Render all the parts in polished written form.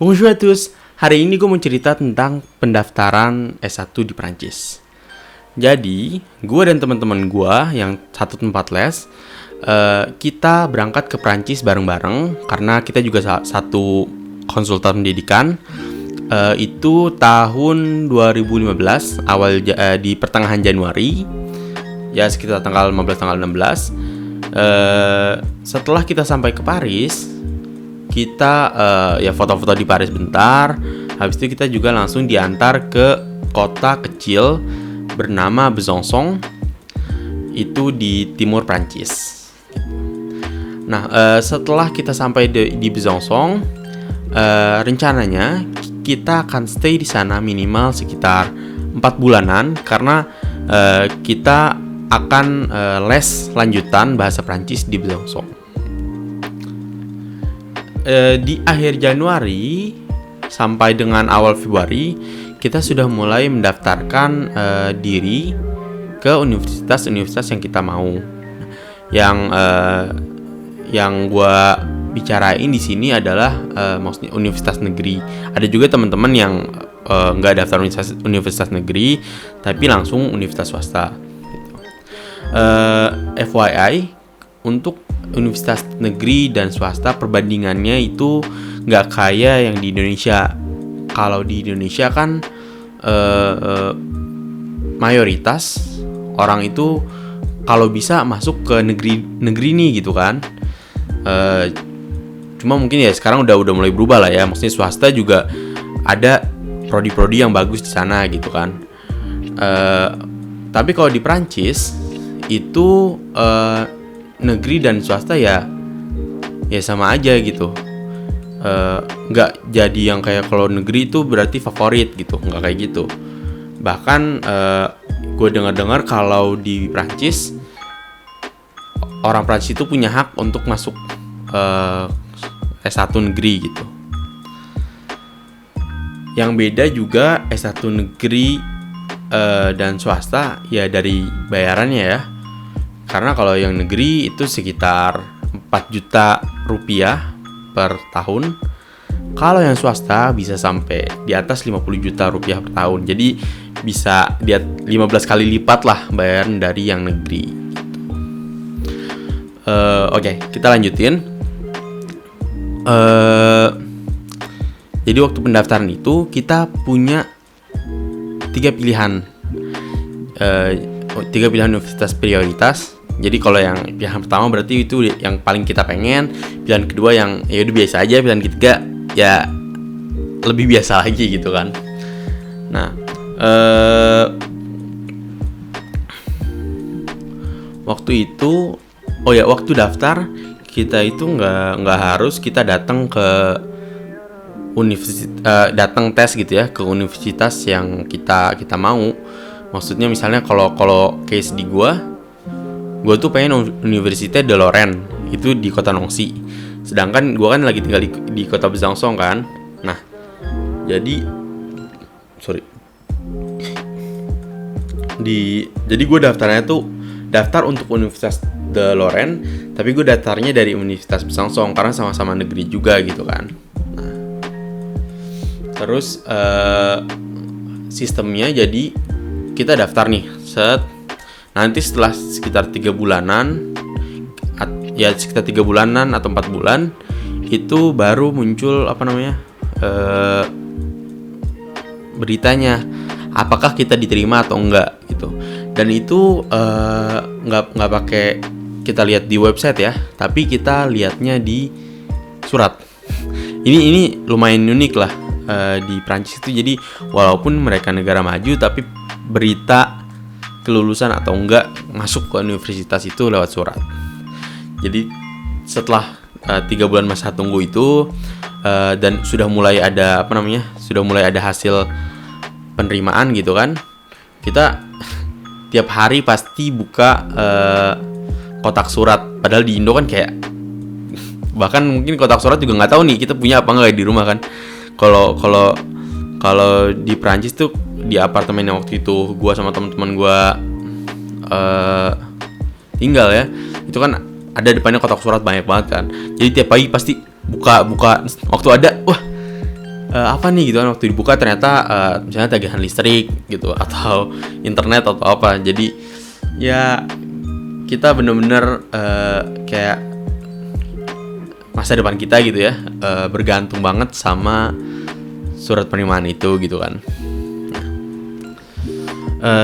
Bonjour à tous, hari ini gue mau cerita tentang pendaftaran S1 di Prancis. Jadi, gue dan teman-teman gue yang satu tempat les, kita berangkat ke Prancis bareng-bareng karena kita juga satu konsultan pendidikan. Itu tahun 2015, di pertengahan Januari, ya sekitar tanggal 15, tanggal 16. Setelah kita sampai ke Paris, kita ya foto-foto di Paris bentar. Habis itu kita juga langsung diantar ke kota kecil bernama Besançon, itu di timur Prancis. Nah, setelah kita sampai di Besançon, rencananya kita akan stay di sana minimal sekitar 4 bulanan karena kita akan les lanjutan bahasa Prancis di Besançon. Di akhir Januari sampai dengan awal Februari kita sudah mulai mendaftarkan diri ke universitas-universitas yang kita mau. Yang gue bicarain di sini adalah maksudnya universitas negeri. Ada juga teman-teman yang nggak daftar universitas negeri tapi langsung universitas swasta. Gitu. FYI, untuk universitas negeri dan swasta perbandingannya itu nggak kayak yang di Indonesia. Kalau di Indonesia kan mayoritas orang itu kalau bisa masuk ke negeri nih gitu kan. Cuma mungkin ya sekarang udah mulai berubah lah ya. Maksudnya swasta juga ada prodi-prodi yang bagus di sana gitu kan. Tapi kalau di Prancis itu negeri dan swasta ya sama aja gitu. Nggak jadi yang kayak kalau negeri itu berarti favorit gitu, nggak kayak gitu. Bahkan gue dengar kalau di Prancis orang Prancis itu punya hak untuk masuk S1 negeri gitu. Yang beda juga S1 negeri dan swasta ya dari bayarannya ya. Karena kalau yang negeri itu sekitar 4 juta rupiah per tahun. Kalau yang swasta bisa sampai di atas 50 juta rupiah per tahun. Jadi bisa dia 15 kali lipat lah bayaran dari yang negeri gitu. Oke, kita lanjutin. Jadi waktu pendaftaran itu kita punya 3 pilihan. 3 pilihan universitas prioritas. Jadi kalau yang pilihan pertama berarti itu yang paling kita pengen, pilihan kedua yang ya udah biasa aja, pilihan ketiga ya lebih biasa lagi gitu kan. Nah, waktu daftar kita itu nggak harus kita datang ke datang tes gitu ya ke universitas yang kita mau. Maksudnya misalnya kalau case di gue tuh pengen Université de Lorraine, itu di kota Nancy. Sedangkan gue kan lagi tinggal di kota Besançon kan. Nah, jadi gue daftar untuk Universitas de Lorraine, tapi gue daftarnya dari Universitas Besançon karena sama-sama negeri juga gitu kan. Nah, terus sistemnya jadi kita daftar nih, nanti setelah sekitar 3 bulanan ya sekitar 3 bulanan atau 4 bulan itu baru muncul beritanya apakah kita diterima atau enggak gitu. Dan itu nggak pakai kita lihat di website ya, tapi kita lihatnya di surat. Ini lumayan unik lah di Prancis itu. Jadi walaupun mereka negara maju tapi berita kelulusan atau enggak masuk ke universitas itu lewat surat. Jadi setelah 3 bulan masa tunggu itu dan sudah mulai ada hasil penerimaan gitu kan, kita tiap hari pasti buka kotak surat. Padahal di Indo kan kayak bahkan mungkin kotak surat juga nggak tahu nih kita punya apa nggak di rumah kan. Kalau di Prancis tuh di apartemen yang waktu itu gue sama teman-teman gue tinggal ya, itu kan ada depannya kotak surat banyak banget kan. Jadi tiap pagi pasti buka waktu ada, wah apa nih gitu kan, waktu dibuka ternyata misalnya tagihan listrik gitu atau internet atau apa. Jadi ya kita bener-bener kayak masa depan kita gitu ya, bergantung banget sama surat penerimaan itu gitu kan.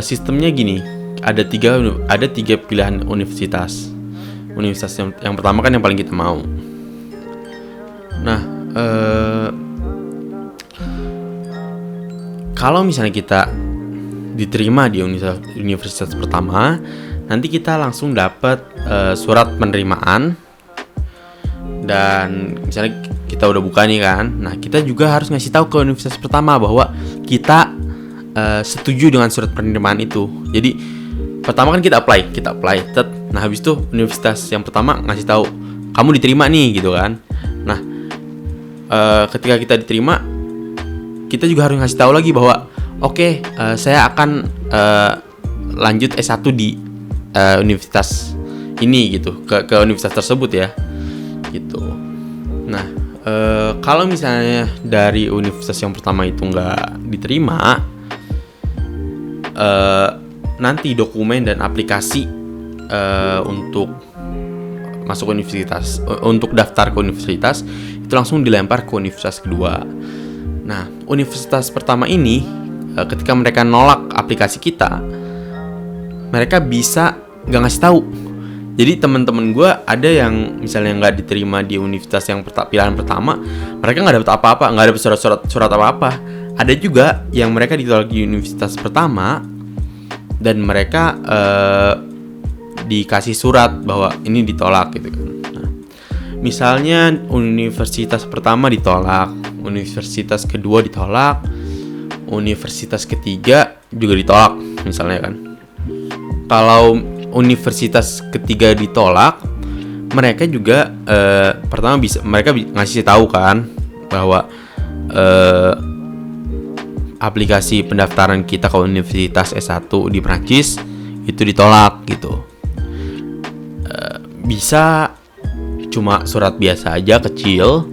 Sistemnya gini, ada tiga pilihan universitas. Universitas yang pertama kan yang paling kita mau. Nah, kalau misalnya kita diterima di universitas pertama, nanti kita langsung dapat surat penerimaan. Dan misalnya kita udah buka nih kan, nah kita juga harus ngasih tahu ke universitas pertama bahwa kita setuju dengan surat penerimaan itu. Jadi pertama kan kita apply, nah habis itu universitas yang pertama ngasih tahu kamu diterima nih gitu kan. Nah ketika kita diterima, kita juga harus ngasih tahu lagi bahwa oke, saya akan lanjut S1 di universitas ini gitu, ke universitas tersebut ya gitu. Nah kalau misalnya dari universitas yang pertama itu nggak diterima, nanti dokumen dan aplikasi untuk masuk universitas, untuk daftar ke universitas itu langsung dilempar ke universitas kedua. Nah, universitas pertama ini ketika mereka nolak aplikasi kita, mereka bisa nggak ngasih tahu. Jadi teman-teman gue ada yang misalnya nggak diterima di universitas yang pilihan pertama, mereka nggak dapat apa-apa, nggak dapat surat apa-apa. Ada juga yang mereka ditolak di universitas pertama dan mereka dikasih surat bahwa ini ditolak gitu kan. Nah, misalnya universitas pertama ditolak, universitas kedua ditolak, universitas ketiga juga ditolak misalnya kan. Kalau universitas ketiga ditolak, mereka juga pertama mereka ngasih tahu kan bahwa aplikasi pendaftaran kita ke Universitas S1 di Prancis itu ditolak gitu. Bisa cuma surat biasa aja kecil,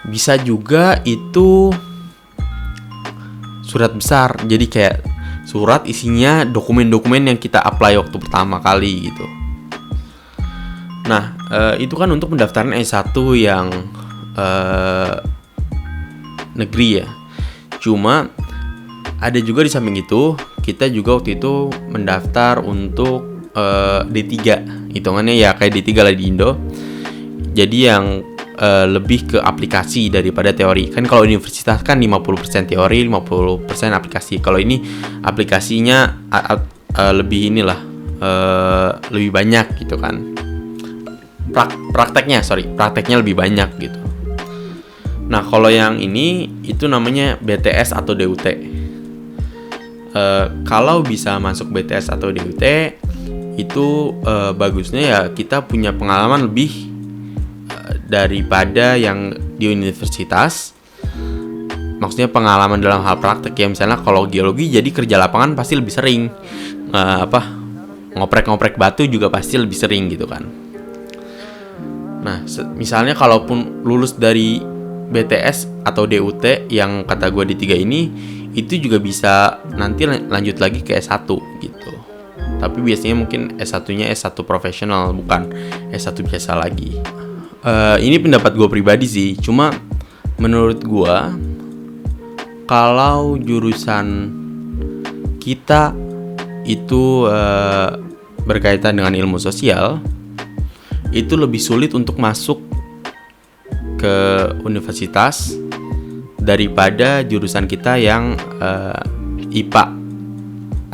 bisa juga itu surat besar. Jadi kayak surat isinya dokumen-dokumen yang kita apply waktu pertama kali gitu. Nah, itu kan untuk pendaftaran S1 yang negeri ya. Cuma ada juga di samping itu, kita juga waktu itu mendaftar untuk D3. Hitungannya ya kayak D3 lah di Indo. Jadi yang lebih ke aplikasi daripada teori. Kan kalau universitas kan 50% teori, 50% aplikasi. Kalau ini aplikasinya lebih lebih banyak gitu kan. Prakteknya lebih banyak gitu. Nah, kalau yang ini itu namanya BTS atau DUT. Kalau bisa masuk BTS atau DUT itu bagusnya ya kita punya pengalaman lebih daripada yang di universitas. Maksudnya pengalaman dalam hal praktek ya. Misalnya kalau geologi jadi kerja lapangan pasti lebih sering, ngoprek-ngoprek batu juga pasti lebih sering gitu kan. Nah, misalnya kalaupun lulus dari BTS atau DUT yang kata gue D3 ini, itu juga bisa nanti lanjut lagi ke S1 gitu. Tapi biasanya mungkin S1-nya S1 profesional, bukan S1 biasa lagi. Ini pendapat gue pribadi sih. Cuma menurut gue, kalau jurusan kita itu berkaitan dengan ilmu sosial, itu lebih sulit untuk masuk ke universitas daripada jurusan kita yang IPA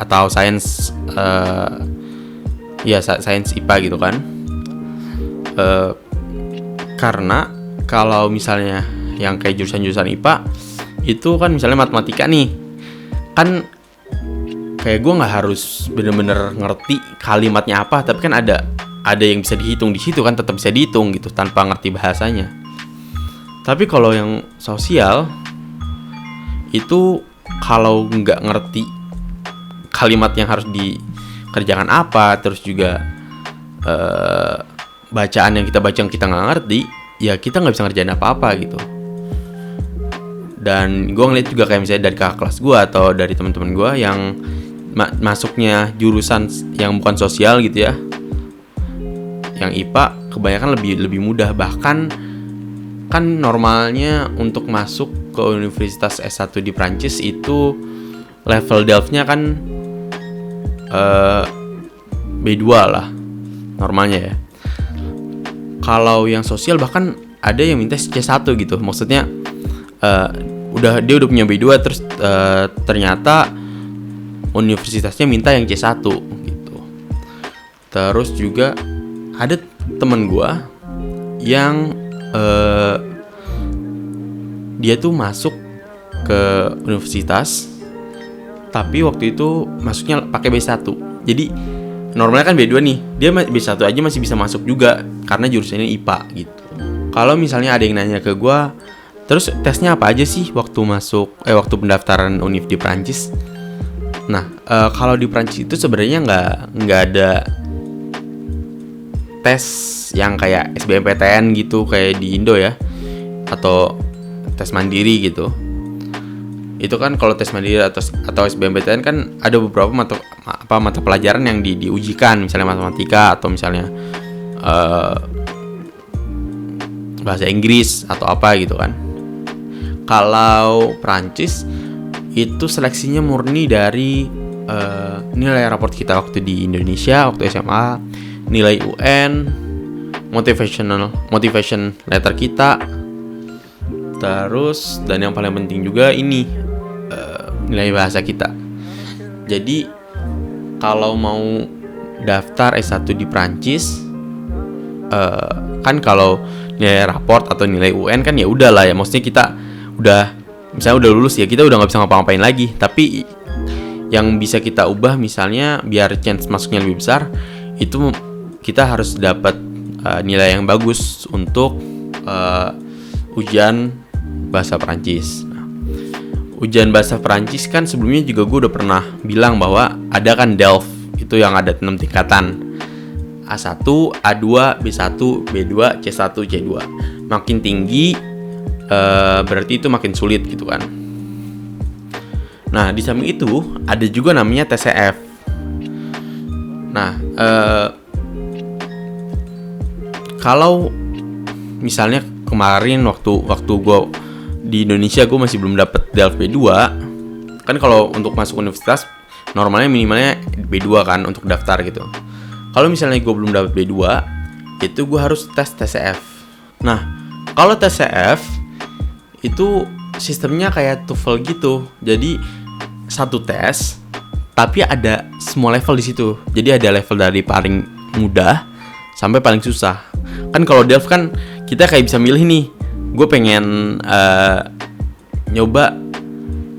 atau sains, sains IPA gitu kan. Karena kalau misalnya yang kayak jurusan-jurusan IPA itu kan misalnya matematika nih, kan kayak gue nggak harus bener-bener ngerti kalimatnya apa, tapi kan ada yang bisa dihitung di situ kan, tetap bisa dihitung gitu tanpa ngerti bahasanya. Tapi kalau yang sosial itu kalau nggak ngerti kalimat yang harus dikerjakan apa, terus juga bacaan yang kita baca yang kita nggak ngerti, ya kita nggak bisa ngerjain apa-apa gitu. Dan gue ngeliat juga kayak misalnya dari kakak kelas gue atau dari teman-teman gue yang masuknya jurusan yang bukan sosial gitu ya, yang IPA kebanyakan lebih mudah. Bahkan kan normalnya untuk masuk ke Universitas S1 di Prancis itu level Delft-nya kan B2 lah normalnya ya. Kalau yang sosial bahkan ada yang minta C1 gitu. Maksudnya dia udah punya B2 terus ternyata universitasnya minta yang C1 gitu. Terus juga ada temen gue yang dia tuh masuk ke universitas tapi waktu itu masuknya pakai B1. Jadi normalnya kan B2 nih, dia B1 aja masih bisa masuk juga karena jurusannya IPA gitu. Kalau misalnya ada yang nanya ke gue, terus tesnya apa aja sih waktu waktu pendaftaran univ di Prancis? Nah, kalau di Prancis itu sebenarnya nggak ada tes yang kayak SBMPTN gitu kayak di Indo ya, atau tes mandiri gitu. Itu kan kalau tes mandiri atau SBMPTN kan ada beberapa mata pelajaran yang diujikan, misalnya matematika atau misalnya bahasa Inggris atau apa gitu kan. Kalau Prancis itu seleksinya murni dari nilai raport kita waktu di Indonesia, waktu SMA, nilai UN, motivation letter kita, terus dan yang paling penting juga ini nilai bahasa kita. Jadi kalau mau daftar S1 di Prancis, kan kalau nilai raport atau nilai UN kan ya udah lah ya, maksudnya kita misalnya udah lulus ya, kita udah nggak bisa ngapa-ngapain lagi. Tapi yang bisa kita ubah misalnya biar chance masuknya lebih besar, itu kita harus dapat nilai yang bagus untuk ujian bahasa Perancis. Ujian bahasa Perancis kan sebelumnya juga gue udah pernah bilang bahwa ada kan Delft, itu yang ada 6 tingkatan, A1, A2, B1, B2, C1, C2. Makin tinggi berarti itu makin sulit gitu kan. Nah, di samping itu ada juga namanya TCF. Nah, kalau misalnya kemarin waktu gue di Indonesia gue masih belum dapet Delft B2, kan kalau untuk masuk universitas normalnya minimalnya B2 kan untuk daftar gitu. Kalau misalnya gue belum dapet B2, itu gue harus tes TCF. Nah, kalau TCF itu sistemnya kayak TOEFL gitu. Jadi satu tes tapi ada semua level di situ. Jadi ada level dari paling mudah sampai paling susah. Kan kalau Delft kan kita kayak bisa milih nih, gue pengen nyoba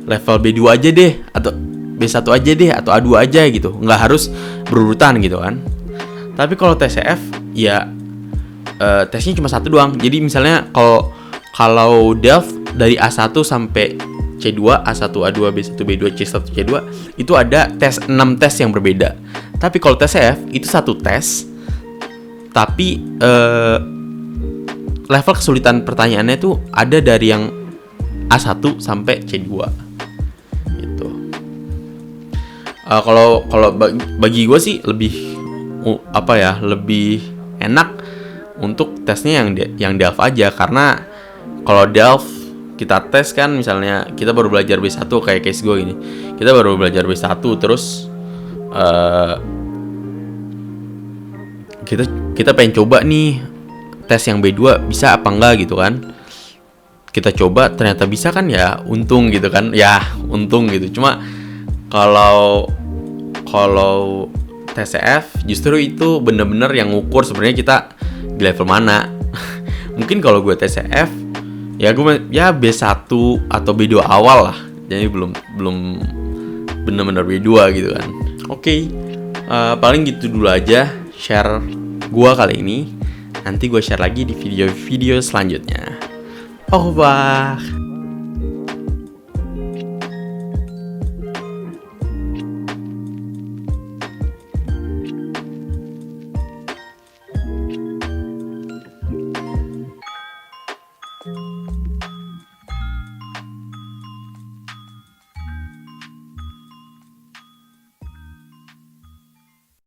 level B2 aja deh, atau B1 aja deh, atau A2 aja gitu. Nggak harus berurutan gitu kan. Tapi kalau TCF ya tesnya cuma satu doang. Jadi misalnya kalau Delft dari A1 sampai C2, A1, A2, B1, B2, C1, C2 itu ada 6 tes yang berbeda. Tapi kalau TCF itu satu tes, tapi level kesulitan pertanyaannya itu ada dari yang A1 sampai C2 gitu. Kalau bagi gue sih lebih lebih enak untuk tesnya yang Delft aja, karena kalau Delft kita tes kan, misalnya kita baru belajar B1 kayak case gue gini, kita baru belajar B1 terus kita pengen coba nih tes yang B2 bisa apa enggak gitu kan. Kita coba ternyata bisa kan, ya untung gitu kan, ya untung gitu. Cuma kalau TCF justru itu bener-bener yang ngukur sebenarnya kita di level mana. Mungkin kalau gue TCF ya gue B1 atau B2 awal lah, jadi belum bener-bener B2 gitu kan. Oke, paling gitu dulu aja share gue kali ini. Nanti gue share lagi di video-video selanjutnya. Au revoir.